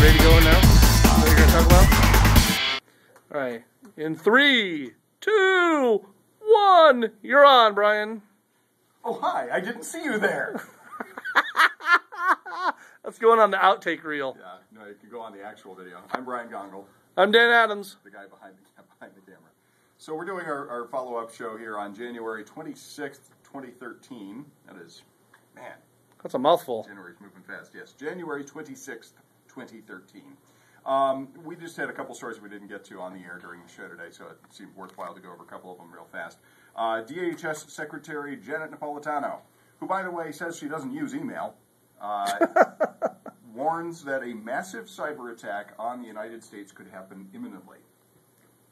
ready to go now? What are you going to talk about? All right. In 3, 2, 1. You're on, Brian. Oh, hi. I didn't see you there. That's going on the outtake reel. Yeah, no, you can go on the actual video. I'm Brian Gongle. I'm Dan Adams. The guy behind the camera. So we're doing our follow-up show here on January 26th, 2013. That is, man. That's a mouthful. January's moving fast, yes. January 26th, 2013. We just had a couple stories we didn't get to on the air during the show today, so it seemed worthwhile to go over a couple of them real fast. DHS Secretary Janet Napolitano, who, by the way, says she doesn't use email, warns that a massive cyber attack on the United States could happen imminently.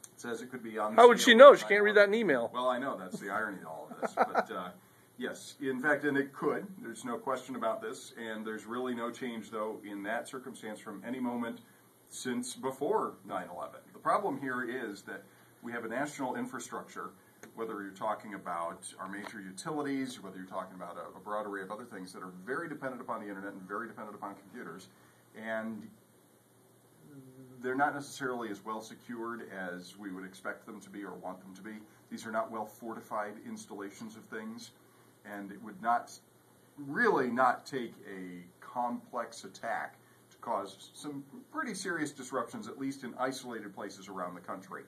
It says it could be on the How would she know? She can't read that in email. Well, I know. That's the irony of all of this. But, yes, in fact, and it could. There's no question about this. And there's really no change, though, in that circumstance from any moment since before 9/11. The problem here is that we have a national infrastructure, whether you're talking about our major utilities, whether you're talking about a broad array of other things that are very dependent upon the internet and very dependent upon computers, and they're not necessarily as well secured as we would expect them to be or want them to be. These are not well fortified installations of things, and it would really not take a complex attack to cause some pretty serious disruptions, at least in isolated places around the country.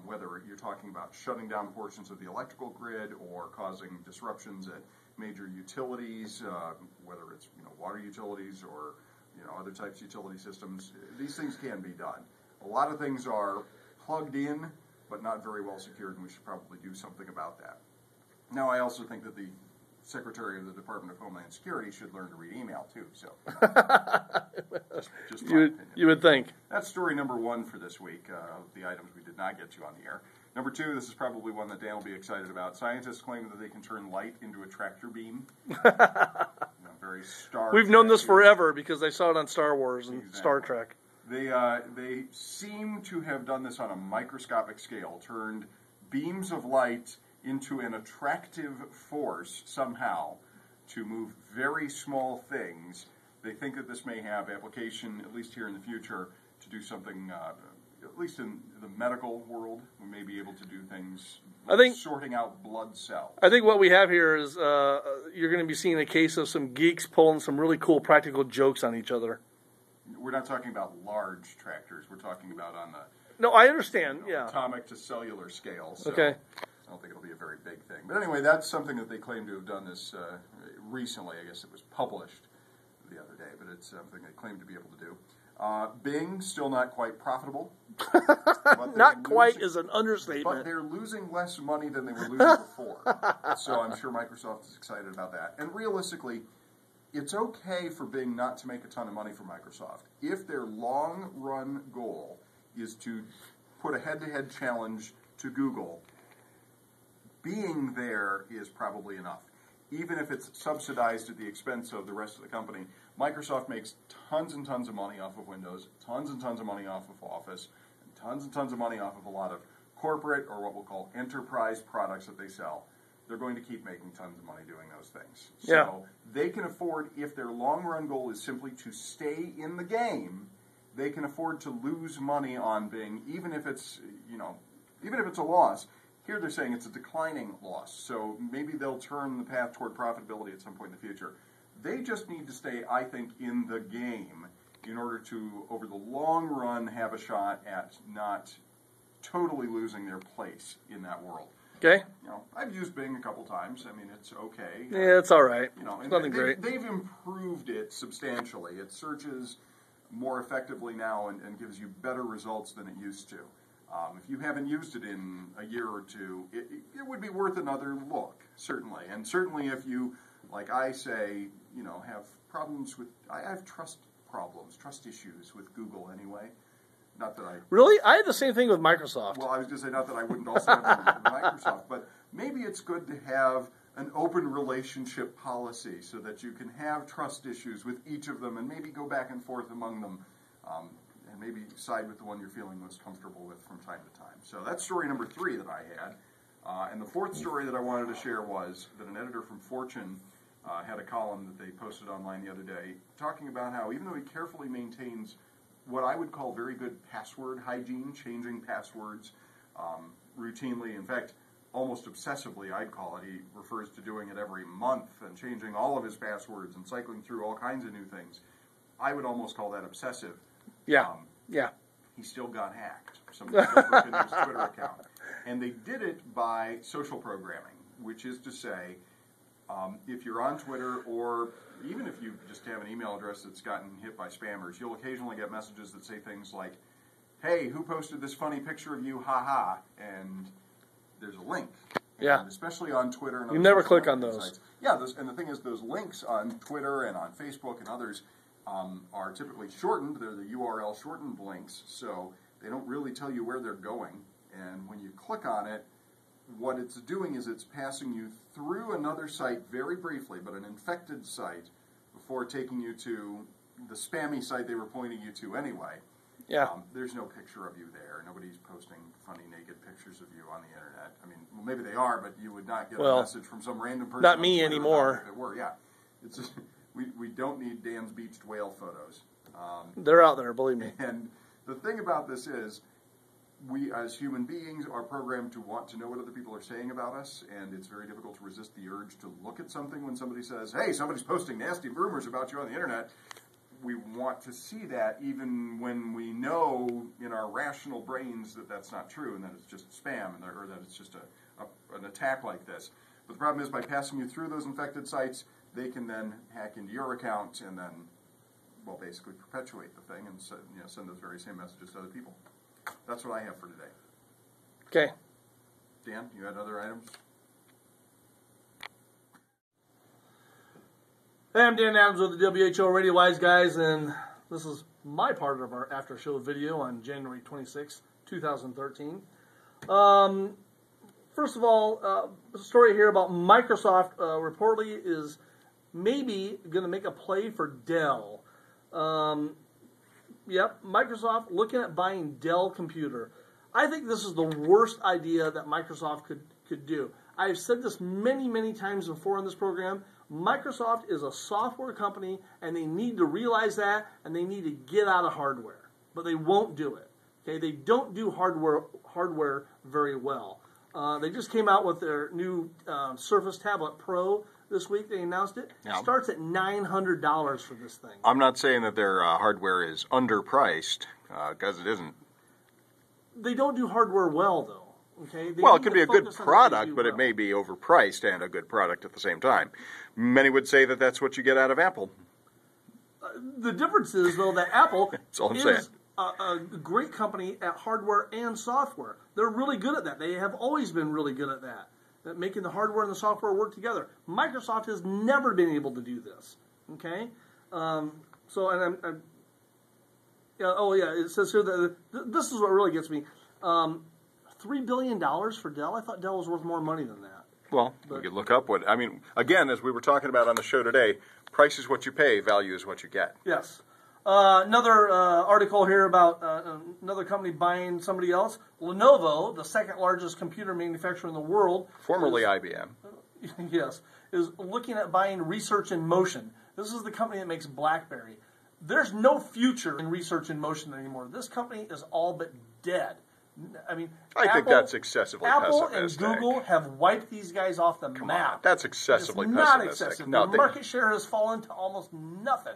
Whether you're talking about shutting down portions of the electrical grid or causing disruptions at major utilities, whether it's water utilities or other types of utility systems, these things can be done. A lot of things are plugged in, but not very well secured, and we should probably do something about that. Now, I also think that the Secretary of the Department of Homeland Security should learn to read email, too. So, just you would think. That's story number one for this week, the items we did not get to on the air. Number two, this is probably one that Dan will be excited about. Scientists claim that they can turn light into a tractor beam. Very Star We've known this forever because I saw it on Star Wars and Star Trek. They seem to have done this on a microscopic scale, turned beams of light into an attractive force somehow to move very small things. They think that this may have application, at least here in the future, to do something, at least in the medical world. We may be able to do things like sorting out blood cells. I think what we have here is you're going to be seeing a case of some geeks pulling some really cool practical jokes on each other. We're not talking about large tractors. We're talking about on the No, I understand. Yeah, atomic to cellular scale. So okay. I don't think it'll be a very big thing. But anyway, that's something that they claim to have done this recently. I guess it was published the other day, but it's something they claim to be able to do. Bing, still not quite profitable. Not quite is an understatement. But they're losing less money than they were losing before. So I'm sure Microsoft is excited about that. And realistically, it's okay for Bing not to make a ton of money for Microsoft. If their long-run goal is to put a head-to-head challenge to Google, being there is probably enough. Even if it's subsidized at the expense of the rest of the company, Microsoft makes tons and tons of money off of Windows, tons and tons of money off of Office, and tons of money off of a lot of corporate or what we'll call enterprise products that they sell. They're going to keep making tons of money doing those things. Yeah. So they can afford, if their long-run goal is simply to stay in the game, they can afford to lose money on Bing, even if it's a loss. Here they're saying it's a declining loss, so maybe they'll turn the path toward profitability at some point in the future. They just need to stay, I think, in the game in order to, over the long run, have a shot at not totally losing their place in that world. Okay. I've used Bing a couple times. I mean, it's okay. Yeah, it's all right. It's nothing great. They've improved it substantially. It searches more effectively now and gives you better results than it used to. If you haven't used it in a year or two, it would be worth another look, certainly. And certainly if you, like I say, have problems with, I have trust issues with Google anyway. Not that I... Really? I had the same thing with Microsoft. Well, I was going to say not that I wouldn't also have them with Microsoft, but maybe it's good to have an open relationship policy so that you can have trust issues with each of them and maybe go back and forth among them. And maybe side with the one you're feeling most comfortable with from time to time. So that's story number 3 that I had. And the fourth story that I wanted to share was that an editor from Fortune had a column that they posted online the other day talking about how even though he carefully maintains what I would call very good password hygiene, changing passwords routinely. In fact, almost obsessively, I'd call it. He refers to doing it every month and changing all of his passwords and cycling through all kinds of new things. I would almost call that obsessive. Yeah. Yeah. He still got hacked. Somebody still broke into his Twitter account. And they did it by social programming, which is to say, if you're on Twitter, or even if you just have an email address that's gotten hit by spammers, you'll occasionally get messages that say things like, hey, who posted this funny picture of you, haha, and there's a link. Yeah. And especially on Twitter. And you never click on those. Sites. Yeah, and the thing is, those links on Twitter and on Facebook and others are typically shortened. They're the URL shortened links, so they don't really tell you where they're going. And when you click on it, what it's doing is it's passing you through another site very briefly, but an infected site, before taking you to the spammy site they were pointing you to anyway. Yeah. There's no picture of you there. Nobody's posting funny naked pictures of you on the internet. I mean, well, maybe they are, but you would not get a message from some random person. Not me anymore. If it were, yeah. It's just, we don't need Dan's beached whale photos. They're out there, believe me. And the thing about this is, we as human beings are programmed to want to know what other people are saying about us, and it's very difficult to resist the urge to look at something when somebody says, hey, somebody's posting nasty rumors about you on the internet. We want to see that even when we know in our rational brains that that's not true and that it's just spam or that it's just an attack like this. But the problem is, by passing you through those infected sites, they can then hack into your account and then, well, basically perpetuate the thing and send those very same messages to other people. That's what I have for today. Okay. Dan, you had other items? Hey, I'm Dan Adams with the WHO Radio Wise Guys, and this is my part of our after show video on January 26, 2013. First of all, a story here about Microsoft reportedly is maybe going to make a play for Dell. Yep, Microsoft looking at buying Dell Computer. I think this is the worst idea that Microsoft could do. I've said this many, many times before in this program. Microsoft is a software company, and they need to realize that, and they need to get out of hardware. But they won't do it. Okay, they don't do hardware very well. They just came out with their new Surface Tablet Pro this week. They announced it. Yeah. It starts at $900 for this thing. I'm not saying that their hardware is underpriced, because it isn't. They don't do hardware well, though. Okay. Well, it could be a good product, but it may be overpriced and a good product at the same time. Many would say that that's what you get out of Apple. The difference is, though, that Apple That's all I'm is saying. a great company at hardware and software. They're really good at that. They have always been really good at that, at making the hardware and the software work together. Microsoft has never been able to do this. Okay? It says here that this is what really gets me. $3 billion for Dell? I thought Dell was worth more money than that. Well, we could look up what, I mean, again, as we were talking about on the show today, price is what you pay, value is what you get. Yes. Another article here about another company buying somebody else. Lenovo, the second largest computer manufacturer in the world. Formerly IBM. Yes, is looking at buying Research in Motion. This is the company that makes BlackBerry. There's no future in Research in Motion anymore. This company is all but dead. I mean, I think that's excessively Apple pessimistic. and Google have wiped these guys off the map. That's excessively it's not pessimistic. excessive. No, the market share has fallen to almost nothing.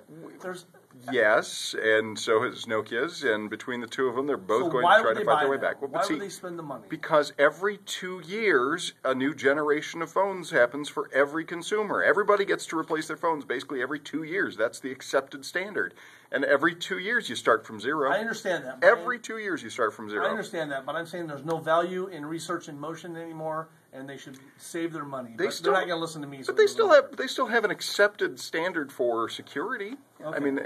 Yes, and so has Nokia's, and between the two of them, they're both going why to try would to they fight their buy way them? back. Well, Why would they spend the money? Because every 2 years, a new generation of phones happens for every consumer. Everybody gets to replace their phones basically every 2 years. That's the accepted standard. And every 2 years, you start from zero. I understand that. Every 2 years, you start from zero. I understand that, but I'm saying there's no value in Research in Motion anymore, and they should save their money. They're not going to listen to me. But they still have an accepted standard for security. Okay. I mean,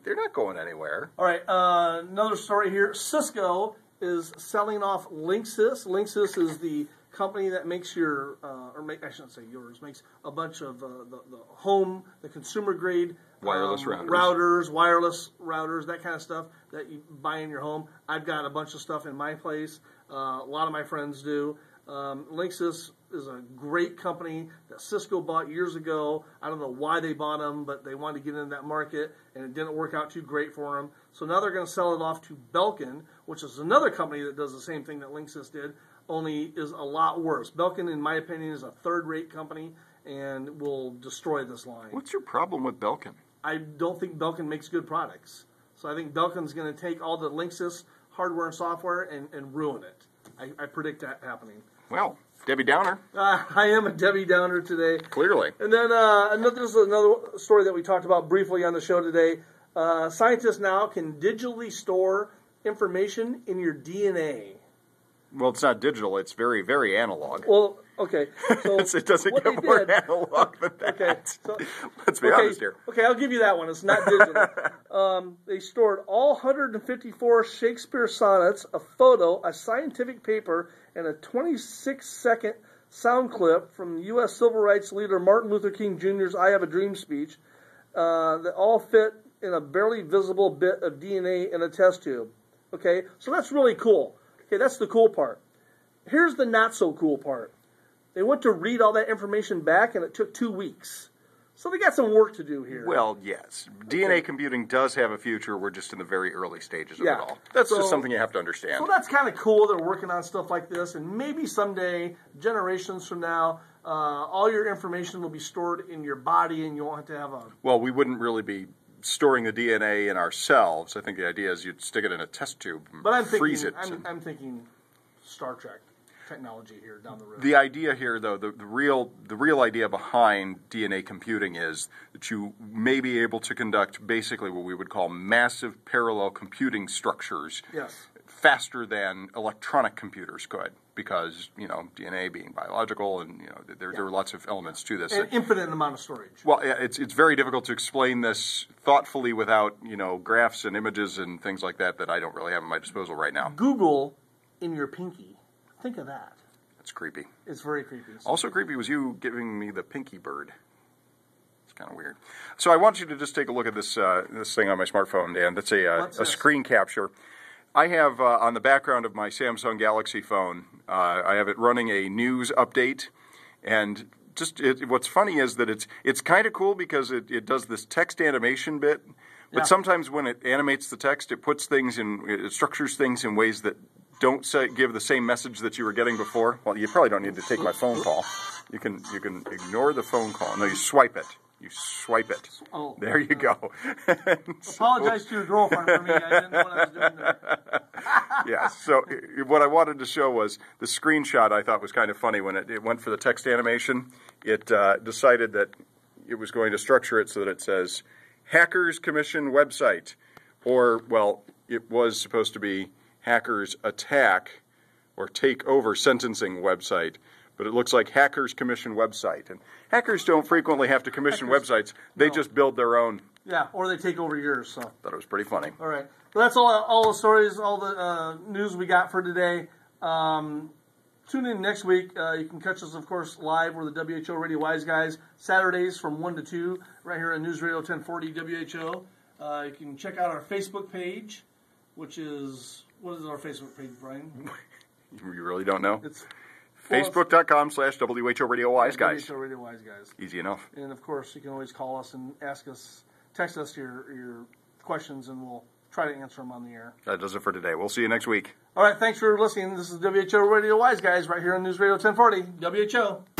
they're not going anywhere. All right, another story here. Cisco is selling off Linksys. Linksys is the company that makes I shouldn't say yours, makes a bunch of the home, the consumer grade wireless routers, wireless routers, that kind of stuff that you buy in your home. I've got a bunch of stuff in my place. A lot of my friends do. Linksys is a great company that Cisco bought years ago. I don't know why they bought them, but they wanted to get into that market, and it didn't work out too great for them. So now they're going to sell it off to Belkin, which is another company that does the same thing that Linksys did, only is a lot worse. Belkin, in my opinion, is a third-rate company and will destroy this line. What's your problem with Belkin? I don't think Belkin makes good products. So I think Belkin's going to take all the Linksys hardware and software and ruin it. I predict that happening. Well, Debbie Downer. I am a Debbie Downer today. Clearly. And then this is another story that we talked about briefly on the show today. Scientists now can digitally store information in your DNA. Well, it's not digital. It's very, very analog. Well, okay. So it doesn't get more analog than that. Okay. So, let's be honest here. Okay, I'll give you that one. It's not digital. They stored all 154 Shakespeare sonnets, a photo, a scientific paper, and a 26-second sound clip from U.S. civil rights leader Martin Luther King Jr.'s I Have a Dream speech that all fit in a barely visible bit of DNA in a test tube. Okay, so that's really cool. Okay, that's the cool part. Here's the not-so-cool part. They went to read all that information back, and it took 2 weeks. So they got some work to do here. Well, yes. DNA computing does have a future. We're just in the very early stages of it all. That's just something you have to understand. So that's kind of cool. They're working on stuff like this, and maybe someday, generations from now, all your information will be stored in your body, and you won't have to have a... Well, we wouldn't really be storing the DNA in ourselves. I think the idea is you'd stick it in a test tube and freeze it. I'm thinking Star Trek technology here down the road. The idea here, though, the real idea behind DNA computing is that you may be able to conduct basically what we would call massive parallel computing structures faster than electronic computers could, because, DNA being biological, and, there are lots of elements to this. An infinite amount of storage. Well, it's very difficult to explain this thoughtfully without, graphs and images and things like that I don't really have at my disposal right now. Google in your pinky. Think of that. That's creepy. It's very creepy. Also creepy was you giving me the pinky bird. It's kind of weird. So I want you to just take a look at this this thing on my smartphone, Dan. That's a screen capture. I have on the background of my Samsung Galaxy phone, I have it running a news update, and what's funny is that it's kind of cool because it does this text animation bit, but sometimes when it animates the text, it structures things in ways that don't give the same message that you were getting before. Well, you probably don't need to take my phone call. You can ignore the phone call. No, you swipe it. You swipe it. Oh, there you go. Apologize to your girlfriend for me. I didn't know what I was doing there. Yeah, so what I wanted to show was the screenshot. I thought was kind of funny when it went for the text animation. It decided that it was going to structure it so that it says, Hackers Commission website. Or, well, it was supposed to be Hackers Attack or Take Over Sentencing website, but it looks like Hackers Commission website. And hackers don't frequently have to commission websites. They just build their own. Yeah, or they take over yours. So thought it was pretty funny. All right. Well, that's all the stories, all the news we got for today. Tune in next week. You can catch us, of course, live. We're the WHO Radio Wise Guys, Saturdays from 1 to 2, right here on News Radio 1040 WHO. You can check out our Facebook page, which is... What is our Facebook page, Brian? You really don't know? It's Facebook.com/WHO Radio Wise Guys. WHO Radio Wise Guys. Easy enough. And, of course, you can always call us and text us your questions, and we'll try to answer them on the air. That does it for today. We'll see you next week. All right, thanks for listening. This is WHO Radio Wise Guys right here on News Radio 1040. WHO.